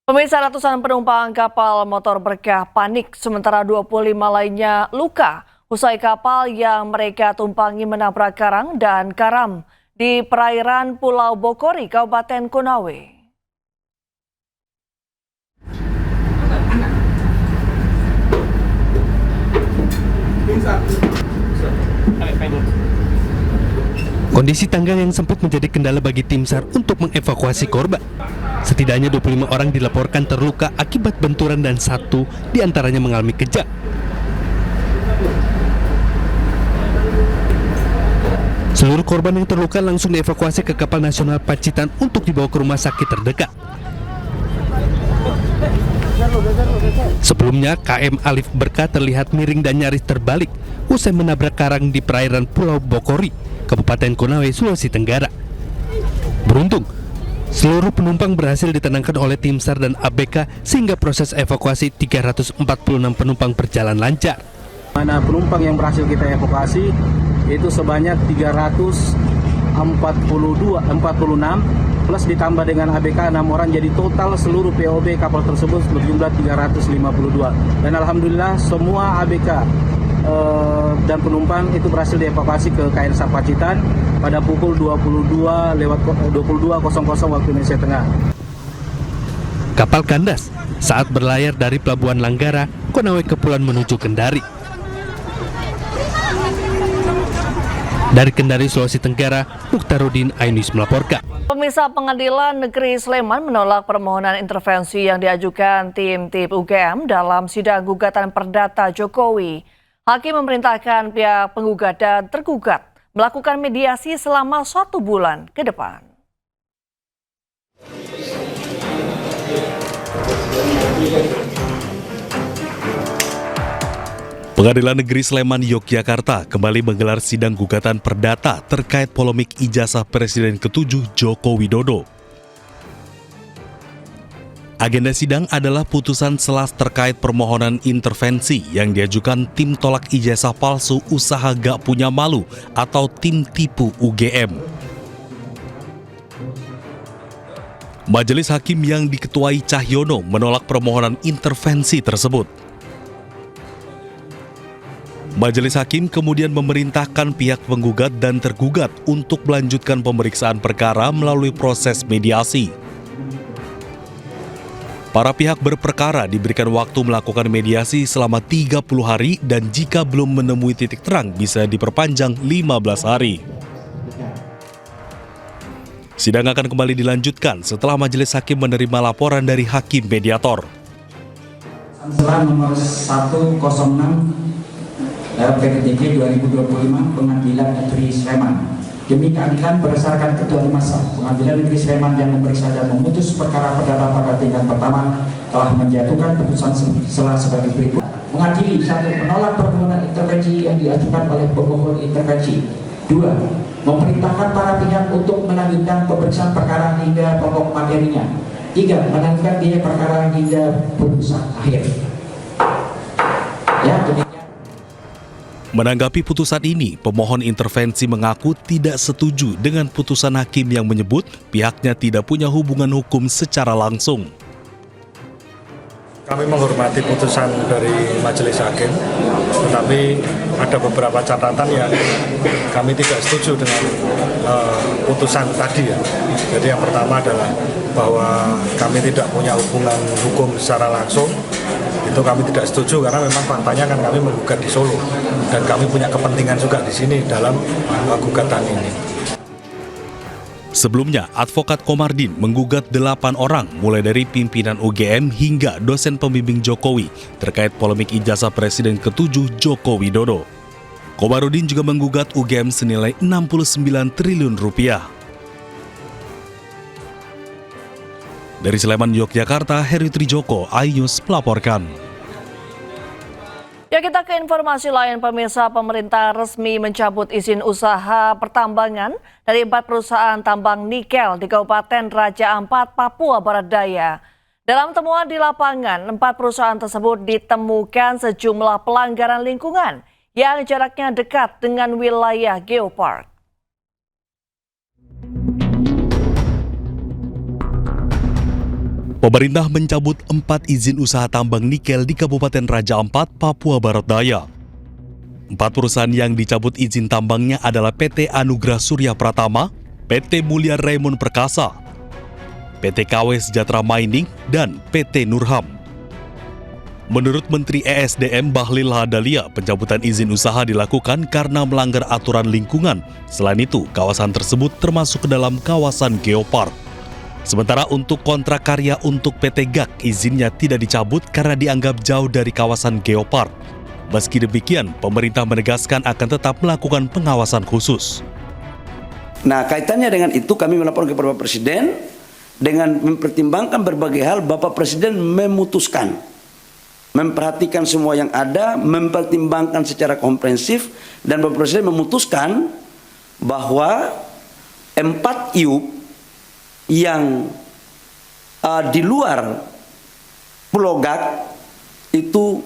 Pemirsa, ratusan penumpang kapal motor berkah panik sementara 25 lainnya luka usai kapal yang mereka tumpangi menabrak karang dan karam di perairan Pulau Bokori, Kabupaten Konawe. Kondisi tangga yang sempit menjadi kendala bagi tim SAR untuk mengevakuasi korban. Setidaknya 25 orang dilaporkan terluka akibat benturan dan satu diantaranya mengalami kejang. Seluruh korban yang terluka langsung dievakuasi ke kapal nasional Pacitan untuk dibawa ke rumah sakit terdekat. Sebelumnya, KM Alif Berkah terlihat miring dan nyaris terbalik usai menabrak karang di perairan Pulau Bokori, Kabupaten Konawe, Sulawesi Tenggara. Beruntung, seluruh penumpang berhasil ditenangkan oleh tim SAR dan ABK sehingga proses evakuasi 346 penumpang berjalan lancar. Mana penumpang yang berhasil kita evakuasi itu sebanyak 346 plus ditambah dengan ABK 6 orang, jadi total seluruh POB kapal tersebut berjumlah 352. Dan alhamdulillah semua ABK dan penumpang itu berhasil dievakuasi ke KN SAR Pacitan pada pukul 22.00 waktu Indonesia Tengah. Kapal kandas saat berlayar dari Pelabuhan Langgara, Konawe Kepulauan menuju Kendari. Dari Kendari, Sulawesi Tenggara, Mukhtarudin Ainus melaporkan. Pemirsa, Pengadilan Negeri Sleman menolak permohonan intervensi yang diajukan tim UGM dalam sidang gugatan perdata Jokowi. Hakim memerintahkan pihak penggugat dan tergugat melakukan mediasi selama 1 bulan ke depan. Pengadilan Negeri Sleman, Yogyakarta kembali menggelar sidang gugatan perdata terkait polemik ijazah Presiden ke-7 Joko Widodo. Agenda sidang adalah putusan selas terkait permohonan intervensi yang diajukan tim tolak ijazah palsu usaha gak punya malu atau tim tipu UGM. Majelis Hakim yang diketuai Cahyono menolak permohonan intervensi tersebut. Majelis Hakim kemudian memerintahkan pihak penggugat dan tergugat untuk melanjutkan pemeriksaan perkara melalui proses mediasi. Para pihak berperkara diberikan waktu melakukan mediasi selama 30 hari dan jika belum menemui titik terang bisa diperpanjang 15 hari. Sidang akan kembali dilanjutkan setelah Majelis Hakim menerima laporan dari Hakim Mediator. Setelah nomor 106 PKTB 2025 Pengadilan Negeri Sleman. Demi keadilan berdasarkan ketentuan masa, Pengadilan Negeri Sleman yang memeriksa dan memutus perkara perdata pada tingkat pertama telah menjatuhkan putusan selah sebagai berikut. Mengadili: 1. Menolak permohonan intervensi yang diajukan oleh pemohon intervensi. 2. Memerintahkan para pihak untuk melanjutkan pemeriksaan perkara hingga pokok materinya. 3. Melanjutkan biaya perkara hingga putusan akhir. Ya, demikian. Menanggapi putusan ini, pemohon intervensi mengaku tidak setuju dengan putusan hakim yang menyebut pihaknya tidak punya hubungan hukum secara langsung. Kami menghormati putusan dari Majelis Hakim, tetapi ada beberapa catatan yang kami tidak setuju dengan putusan tadi ya. Jadi yang pertama adalah bahwa kami tidak punya hubungan hukum secara langsung. Itu kami tidak setuju karena memang faktanya kan kami menggugat di Solo dan kami punya kepentingan juga di sini dalam gugatan ini. Sebelumnya, Advokat Komardin menggugat 8 orang mulai dari pimpinan UGM hingga dosen pembimbing Jokowi terkait polemik ijazah Presiden ke-7 Joko Widodo. Komarudin juga menggugat UGM senilai 69 triliun rupiah. Dari Sleman, Yogyakarta, Heri Trijoko, iNews melaporkan. Ya, kita ke informasi lain, pemirsa. Pemerintah resmi mencabut izin usaha pertambangan dari 4 perusahaan tambang nikel di Kabupaten Raja Ampat, Papua Barat Daya. Dalam temuan di lapangan, 4 perusahaan tersebut ditemukan sejumlah pelanggaran lingkungan yang jaraknya dekat dengan wilayah geopark. Pemerintah mencabut 4 izin usaha tambang nikel di Kabupaten Raja Ampat, Papua Barat Daya. 4 perusahaan yang dicabut izin tambangnya adalah PT Anugrah Surya Pratama, PT Mulia Raymond Perkasa, PT KW Sejahtera Mining, dan PT Nurham. Menurut Menteri ESDM Bahlil Lahadalia, pencabutan izin usaha dilakukan karena melanggar aturan lingkungan. Selain itu, kawasan tersebut termasuk ke dalam kawasan geopark. Sementara untuk kontrak karya untuk PT GAK, izinnya tidak dicabut karena dianggap jauh dari kawasan geopark. Meski demikian, pemerintah menegaskan akan tetap melakukan pengawasan khusus. Nah, kaitannya dengan itu kami melapor kepada Bapak Presiden dengan mempertimbangkan berbagai hal. Bapak Presiden memutuskan, memperhatikan semua yang ada, mempertimbangkan secara komprehensif, dan Bapak Presiden memutuskan bahwa 4 IUP yang di luar Pulau GAK itu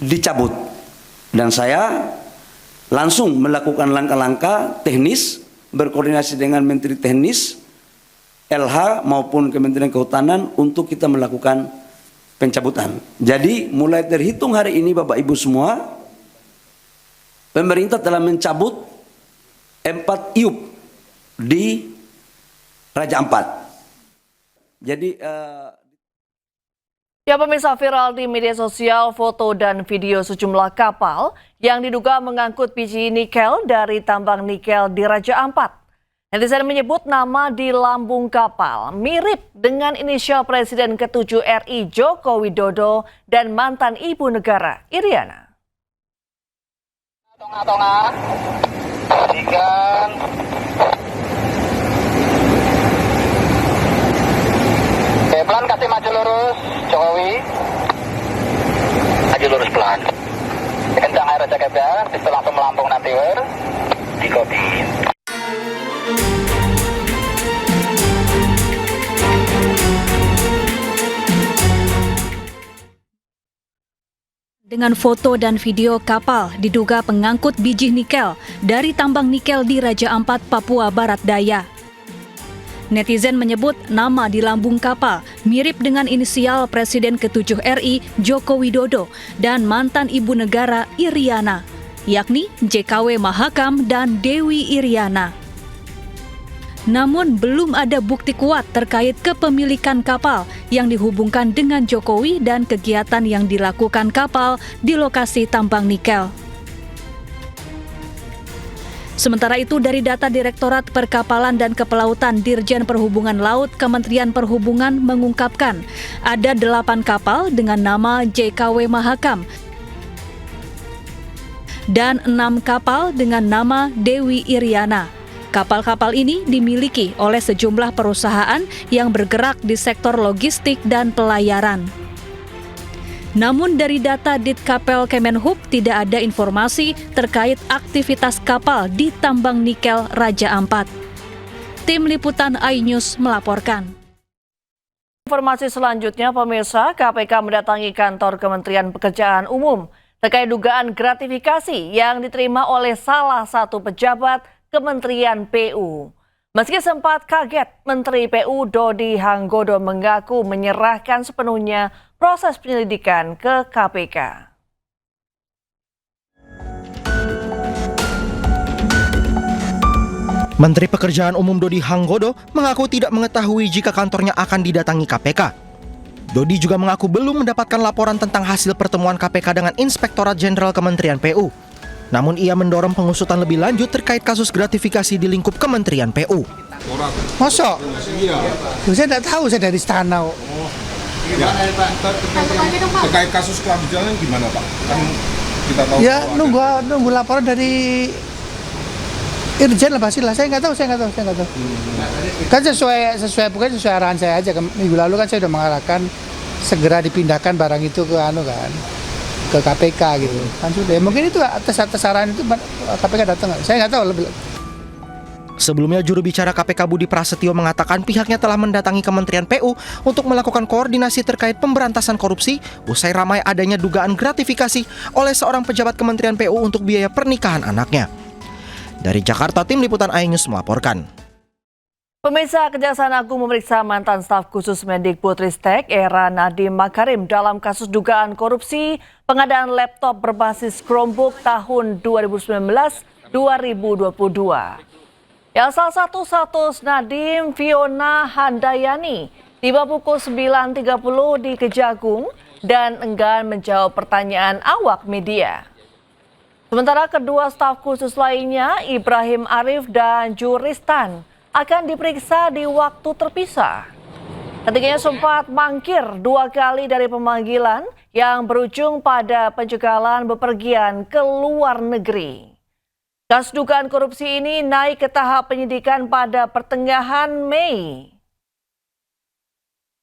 dicabut, dan saya langsung melakukan langkah-langkah teknis berkoordinasi dengan Menteri Teknis, LH maupun Kementerian Kehutanan untuk kita melakukan pencabutan. Jadi mulai terhitung hari ini Bapak Ibu semua, pemerintah telah mencabut 4 IUP di Raja Ampat. Jadi Ya, pemirsa, viral di media sosial foto dan video sejumlah kapal yang diduga mengangkut biji nikel dari tambang nikel di Raja Ampat. Netizen menyebut nama di lambung kapal mirip dengan inisial Presiden ke-7 RI Joko Widodo dan mantan Ibu Negara Iriana. Tengah-tengah, perhatikan. Oke, pelan kasih maju lurus, Jokowi. Maju lurus pelan. Kencang air jaketnya, bisa langsung melambung nanti, dikotin. Dengan foto dan video kapal diduga pengangkut biji nikel dari tambang nikel di Raja Ampat, Papua Barat Daya. Netizen menyebut nama di lambung kapal mirip dengan inisial Presiden ke-7 RI Joko Widodo dan mantan Ibu Negara Iriana, yakni JKW Mahakam dan Dewi Iriana. Namun belum ada bukti kuat terkait kepemilikan kapal yang dihubungkan dengan Jokowi dan kegiatan yang dilakukan kapal di lokasi tambang nikel. Sementara itu, dari data Direktorat Perkapalan dan Kepelautan Dirjen Perhubungan Laut Kementerian Perhubungan mengungkapkan ada 8 kapal dengan nama JKW Mahakam dan 6 kapal dengan nama Dewi Iriana. Kapal-kapal ini dimiliki oleh sejumlah perusahaan yang bergerak di sektor logistik dan pelayaran. Namun dari data Ditkapel Kemenhub tidak ada informasi terkait aktivitas kapal di tambang nikel Raja Ampat. Tim Liputan iNews melaporkan. Informasi selanjutnya, pemirsa, KPK mendatangi kantor Kementerian Pekerjaan Umum terkait dugaan gratifikasi yang diterima oleh salah satu pejabat Kementerian PU. Meski sempat kaget, Menteri PU Dodi Hanggodo mengaku menyerahkan sepenuhnya proses penyelidikan ke KPK. Menteri Pekerjaan Umum Dodi Hanggodo mengaku tidak mengetahui jika kantornya akan didatangi KPK. Dodi juga mengaku belum mendapatkan laporan tentang hasil pertemuan KPK dengan Inspektorat Jenderal Kementerian PU. Namun ia mendorong pengusutan lebih lanjut terkait kasus gratifikasi di lingkup Kementerian PU. Masa? Saya tidak tahu, saya dari istana. Terkait kasus kelanjutannya gimana, Pak? Kan kita tahu ya nunggu laporan dari Irjen lah pasti lah. Saya nggak tahu. Kan sesuai bukan sesuai arahan saya aja. Minggu lalu kan saya sudah mengarahkan segera dipindahkan barang itu ke KPK gitu. Kan sudah. Mungkin itu atas arahan itu KPK datang. Saya nggak tahu lebih. Sebelumnya juru bicara KPK Budi Prasetyo mengatakan pihaknya telah mendatangi Kementerian PU untuk melakukan koordinasi terkait pemberantasan korupsi usai ramai adanya dugaan gratifikasi oleh seorang pejabat Kementerian PU untuk biaya pernikahan anaknya. Dari Jakarta, Tim Liputan iNews melaporkan. Pemirsa, Kejaksaan Agung memeriksa mantan staf khusus Mendikbudristek era Nadiem Makarim dalam kasus dugaan korupsi pengadaan laptop berbasis Chromebook tahun 2019-2022. Ya, salah satu status Nadiem, Fiona Handayani, tiba pukul 9.30 di Kejagung dan enggan menjawab pertanyaan awak media. Sementara kedua staf khusus lainnya, Ibrahim Arif dan Juristan, akan diperiksa di waktu terpisah. Ketiganya sempat mangkir 2 kali dari pemanggilan yang berujung pada pencegahan bepergian ke luar negeri. Kasus dugaan korupsi ini naik ke tahap penyidikan pada pertengahan Mei.